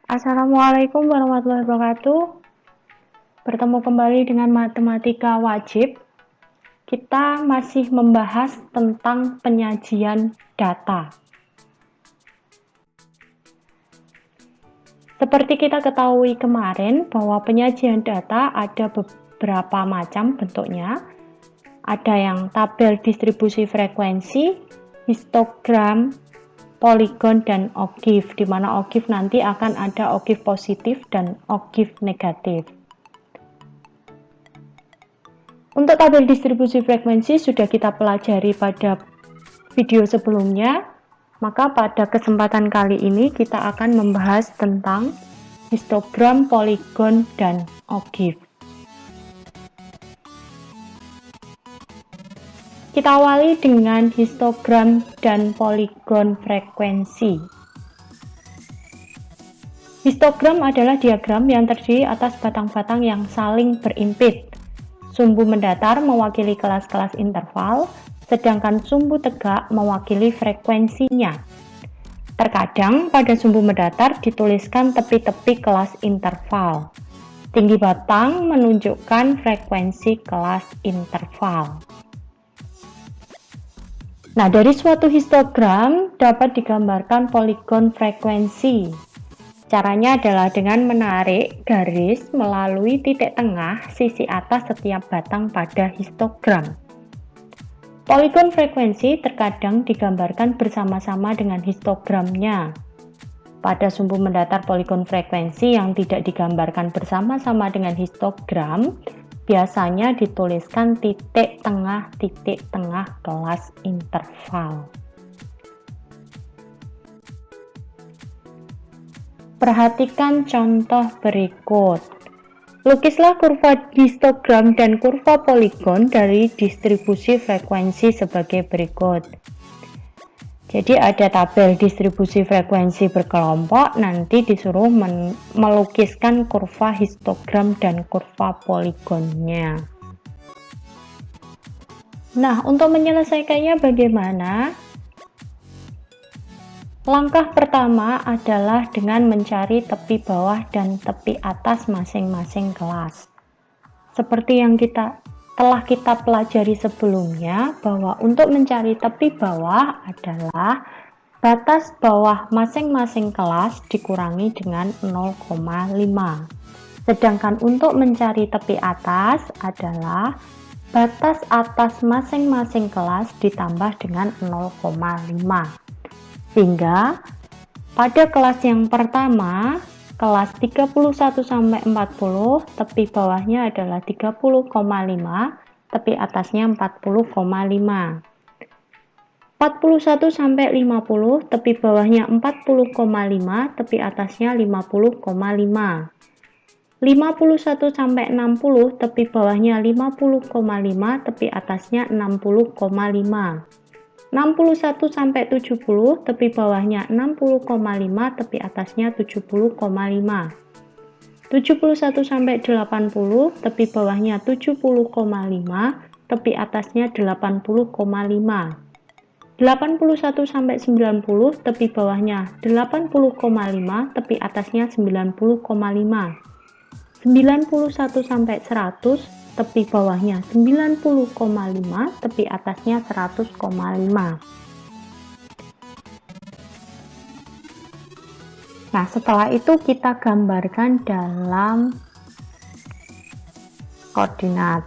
Assalamualaikum warahmatullahi wabarakatuh. Bertemu kembali dengan matematika wajib. Kita masih membahas tentang penyajian data. Seperti kita ketahui kemarin bahwa penyajian data ada beberapa macam bentuknya. Ada yang tabel distribusi frekuensi, histogram, poligon, dan OGIF, di mana OGIF nanti akan ada OGIF positif dan OGIF negatif. Untuk tabel distribusi frekuensi sudah kita pelajari pada video sebelumnya, maka pada kesempatan kali ini kita akan membahas tentang histogram, poligon, dan OGIF. Kita awali dengan histogram dan poligon frekuensi. Histogram adalah diagram yang terdiri atas batang-batang yang saling berimpit. Sumbu mendatar mewakili kelas-kelas interval, sedangkan sumbu tegak mewakili frekuensinya. Terkadang pada sumbu mendatar dituliskan tepi-tepi kelas interval. Tinggi batang menunjukkan frekuensi kelas interval. Nah, dari suatu histogram dapat digambarkan poligon frekuensi. Caranya adalah dengan menarik garis melalui titik tengah sisi atas setiap batang pada histogram. Poligon frekuensi terkadang digambarkan bersama-sama dengan histogramnya. Pada sumbu mendatar poligon frekuensi yang tidak digambarkan bersama-sama dengan histogram, biasanya dituliskan titik tengah kelas interval. Perhatikan contoh berikut. Lukislah kurva histogram dan kurva poligon dari distribusi frekuensi sebagai berikut. Jadi ada tabel distribusi frekuensi berkelompok, nanti disuruh melukiskan kurva histogram dan kurva poligonnya. Nah, untuk menyelesaikannya bagaimana? Langkah pertama adalah dengan mencari tepi bawah dan tepi atas masing-masing kelas. Seperti yang telah kita pelajari sebelumnya, bahwa untuk mencari tepi bawah adalah batas bawah masing-masing kelas dikurangi dengan 0,5. Sedangkan untuk mencari tepi atas adalah batas atas masing-masing kelas ditambah dengan 0,5. Sehingga pada kelas yang pertama, kelas 31 sampai 40, tepi bawahnya adalah 30,5, tepi atasnya 40,5. 41 sampai 50, tepi bawahnya 40,5, tepi atasnya 50,5. 51 sampai 60, tepi bawahnya 50,5, tepi atasnya 60,5. 61 sampai 70, tepi bawahnya 60,5, tepi atasnya 70,5. 71 sampai 80, tepi bawahnya 70,5, tepi atasnya 80,5. 81 sampai 90, tepi bawahnya 80,5, tepi atasnya 90,5. 91 sampai 100, tepi bawahnya 90,5, tepi atasnya 100,5. Nah, setelah itu kita gambarkan dalam koordinat.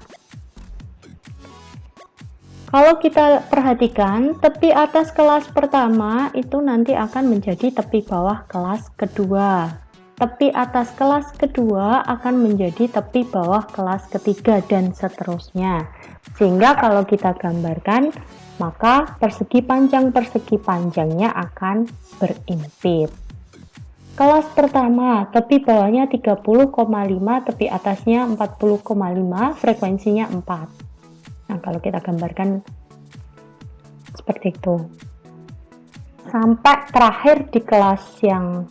Kalau kita perhatikan, tepi atas kelas pertama itu nanti akan menjadi tepi bawah kelas kedua. Tepi atas kelas kedua akan menjadi tepi bawah kelas ketiga dan seterusnya. Sehingga kalau kita gambarkan, maka persegi panjangnya akan berimpit. Kelas pertama, tepi bawahnya 30,5, tepi atasnya 40,5, frekuensinya 4. Nah, kalau kita gambarkan seperti itu. Sampai terakhir di kelas yang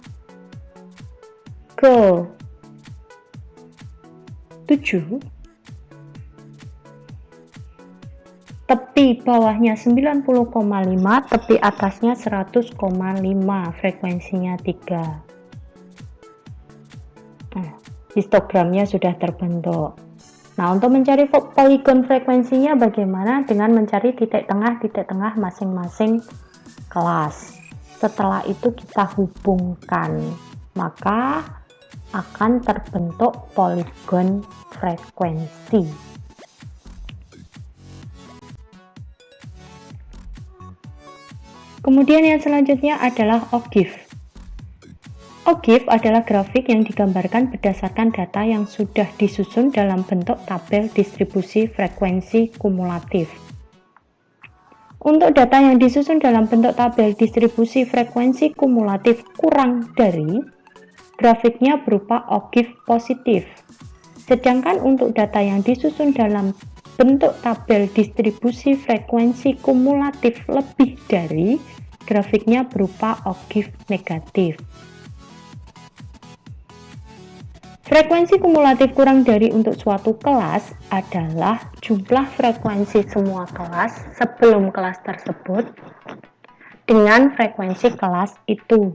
ke-7, tepi bawahnya 90,5, tepi atasnya 100,5, frekuensinya 3. histogramnya sudah terbentuk. Nah, untuk mencari poligon frekuensinya bagaimana? Dengan mencari titik tengah masing-masing kelas. Setelah itu kita hubungkan, maka akan terbentuk poligon frekuensi. Kemudian yang selanjutnya adalah OGIF. OGIF adalah grafik yang digambarkan berdasarkan data yang sudah disusun dalam bentuk tabel distribusi frekuensi kumulatif. Untuk data yang disusun dalam bentuk tabel distribusi frekuensi kumulatif kurang dari, grafiknya berupa OGIF positif. Sedangkan untuk data yang disusun dalam bentuk tabel distribusi frekuensi kumulatif lebih dari, grafiknya berupa OGIF negatif. Frekuensi kumulatif kurang dari untuk suatu kelas adalah jumlah frekuensi semua kelas sebelum kelas tersebut dengan frekuensi kelas itu.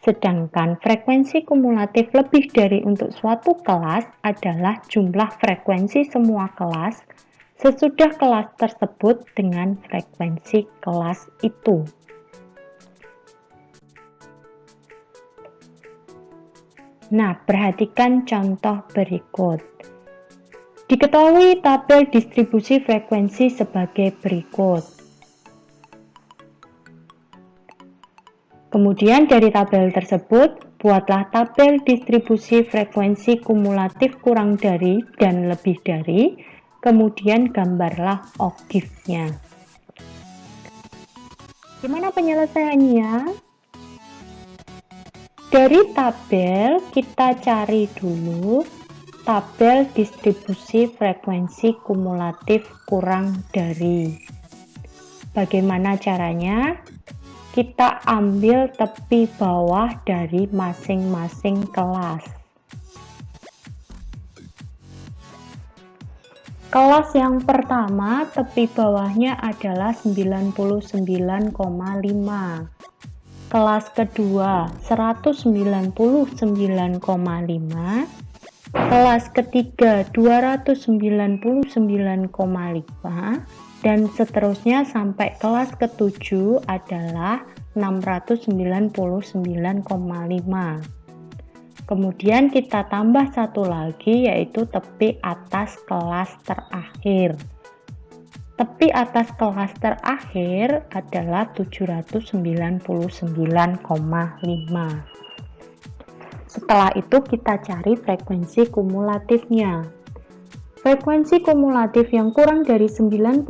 Sedangkan frekuensi kumulatif lebih dari untuk suatu kelas adalah jumlah frekuensi semua kelas sesudah kelas tersebut dengan frekuensi kelas itu. Nah, perhatikan contoh berikut. Diketahui tabel distribusi frekuensi sebagai berikut. Kemudian dari tabel tersebut, buatlah tabel distribusi frekuensi kumulatif kurang dari dan lebih dari, kemudian gambarlah OGIF-nya. Gimana penyelesaiannya? Dari tabel kita cari dulu tabel distribusi frekuensi kumulatif kurang dari. Bagaimana caranya? Kita ambil tepi bawah dari masing-masing kelas. Kelas yang pertama tepi bawahnya adalah 99,5. Kelas kedua 199,5, kelas ketiga 299,5, dan seterusnya sampai kelas ketujuh adalah 699,5. Kemudian kita tambah satu lagi, yaitu tepi atas kelas terakhir. Tepi atas kelas terakhir adalah 799,5. Setelah itu kita cari frekuensi kumulatifnya. Frekuensi kumulatif yang kurang dari 99,5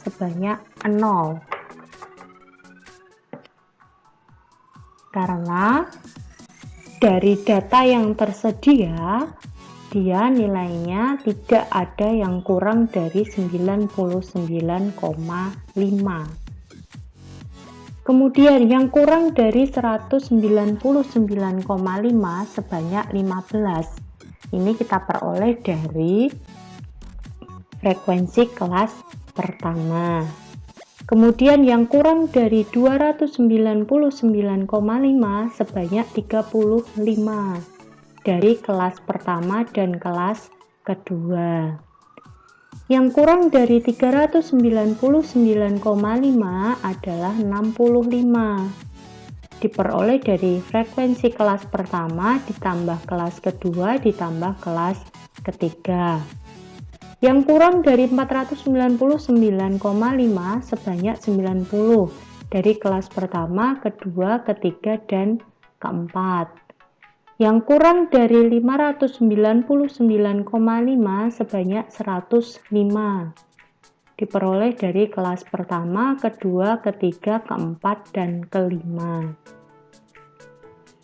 sebanyak 0. Karena dari data yang tersedia, dia nilainya tidak ada yang kurang dari 99,5. Kemudian yang kurang dari 199,5 sebanyak 15. Ini kita peroleh dari frekuensi kelas pertama. Kemudian yang kurang dari 299,5 sebanyak 35. Dari kelas pertama dan kelas kedua. Yang kurang dari 399,5 adalah 65. Diperoleh dari frekuensi kelas pertama ditambah kelas kedua ditambah kelas ketiga. Yang kurang dari 499,5 sebanyak 90 dari kelas pertama, kedua, ketiga, dan keempat. Yang kurang dari 599,5 sebanyak 105. Diperoleh dari kelas pertama, kedua, ketiga, keempat, dan kelima.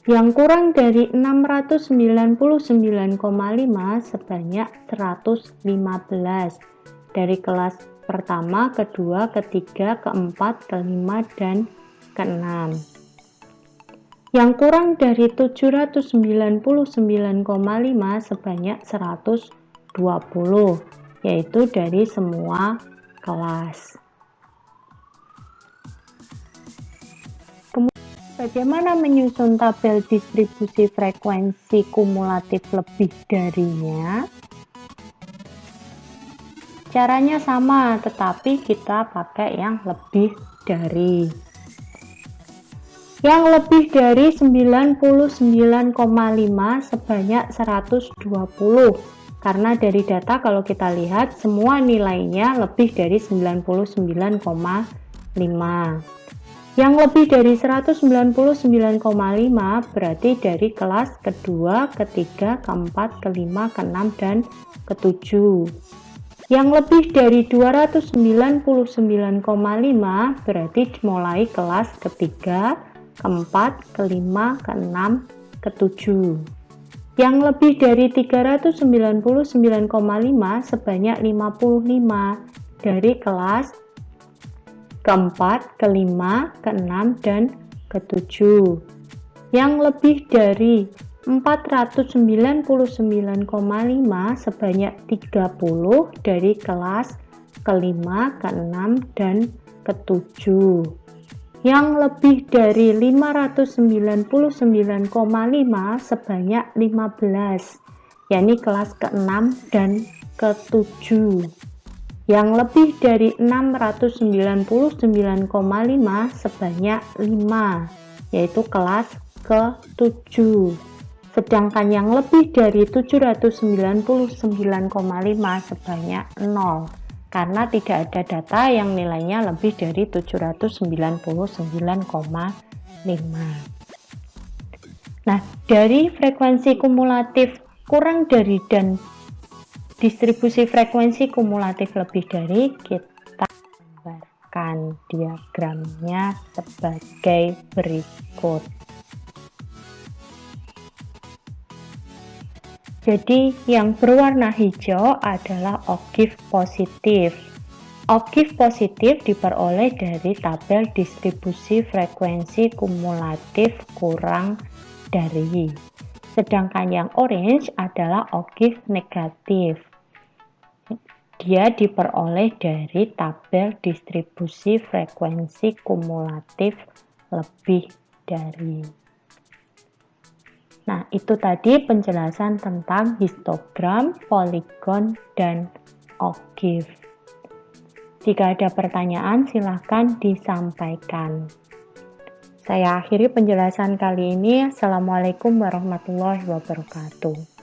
Yang kurang dari 699,5 sebanyak 115 dari kelas pertama, kedua, ketiga, keempat, kelima, dan keenam. Yang kurang dari 799,5 sebanyak 120, yaitu dari semua kelas. Bagaimana menyusun tabel distribusi frekuensi kumulatif lebih darinya? Caranya sama, tetapi kita pakai yang lebih dari. Yang lebih dari 99,5 sebanyak 120. Karena dari data kalau kita lihat semua nilainya lebih dari 99,5. Yang lebih dari 199,5 berarti dari kelas kedua, ketiga, keempat, kelima, keenam, dan ketujuh. Yang lebih dari 299,5 berarti mulai kelas ketiga, keempat, kelima, keenam, ketujuh. Yang lebih dari 399,5 sebanyak 55 dari kelas keempat, kelima, keenam, dan ketujuh. Yang lebih dari 499,5 sebanyak 30 dari kelas kelima, keenam, dan ketujuh. Yang lebih dari 599,5 sebanyak 15, yakni kelas keenam dan ketujuh. Yang lebih dari 699,5 sebanyak 5, yaitu kelas ke-7. Sedangkan yang lebih dari 799,5 sebanyak 0, karena tidak ada data yang nilainya lebih dari 799,5. Nah, dari frekuensi kumulatif kurang dari dan distribusi frekuensi kumulatif lebih dari, kita gambarkan diagramnya sebagai berikut. Jadi yang berwarna hijau adalah oktave positif. Oktave positif diperoleh dari tabel distribusi frekuensi kumulatif kurang dari. Sedangkan yang orange adalah oktave negatif. Dia diperoleh dari tabel distribusi frekuensi kumulatif lebih dari. Nah, itu tadi penjelasan tentang histogram, poligon, dan oktave. Jika ada pertanyaan, silahkan disampaikan. Saya akhiri penjelasan kali ini. Assalamualaikum warahmatullahi wabarakatuh.